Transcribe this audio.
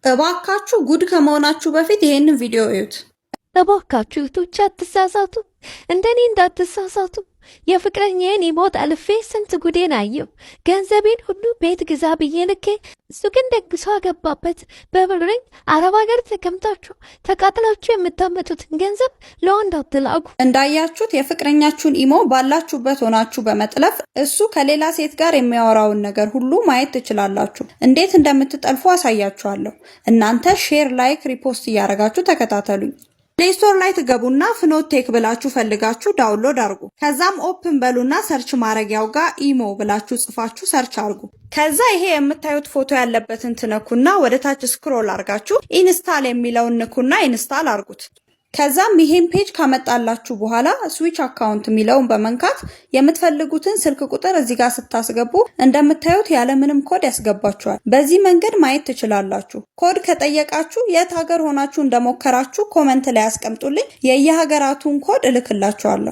እባካችሁ ጉድ ከመሆናችሁ በፊት ይሄንን ቪዲዮ እዩት። እባካችሁ እህቶች አትሳሳቱ፣ እንደኔ እንዳትሳሳቱ። የፍቅረኛዬን ኢሞት አልፌ ስንት ጉዴን አየሁ። ገንዘቤን ሁሉ ቤት ግዛ ብዬ ልኬ እሱ ግን ደግሶ አገባበት። በብሬኝ አረብ ሀገር ተቀምጣችሁ ተቃጥላችሁ የምታመጡትን ገንዘብ ለወንድ አትላጉ። እንዳያችሁት የፍቅረኛችሁን ኢሞ ባላችሁበት ሆናችሁ በመጥለፍ እሱ ከሌላ ሴት ጋር የሚያወራውን ነገር ሁሉ ማየት ትችላላችሁ። እንዴት እንደምትጠልፉ አሳያችኋለሁ። እናንተ ሼር፣ ላይክ፣ ሪፖስት እያደረጋችሁ ተከታተሉኝ። ፕሌይ ስቶር ላይ ትገቡና ፍኖት ቴክ ብላችሁ ፈልጋችሁ ዳውንሎድ አድርጉ። ከዛም ኦፕን በሉና ሰርች ማድረጊያው ጋር ኢሞ ብላችሁ ጽፋችሁ ሰርች አድርጉ። ከዛ ይሄ የምታዩት ፎቶ ያለበትን ትነኩና ወደ ታች ስክሮል አድርጋችሁ ኢንስታል የሚለውን ንኩና ኢንስታል አድርጉት። ከዛም ይሄን ፔጅ ካመጣላችሁ በኋላ ስዊች አካውንት የሚለውን በመንካት የምትፈልጉትን ስልክ ቁጥር እዚህ ጋር ስታስገቡ እንደምታዩት ያለምንም ኮድ ያስገባችኋል። በዚህ መንገድ ማየት ትችላላችሁ። ኮድ ከጠየቃችሁ የት ሀገር ሆናችሁ እንደሞከራችሁ ኮመንት ላይ አስቀምጡልኝ። የየሀገራቱን ኮድ እልክላችኋለሁ።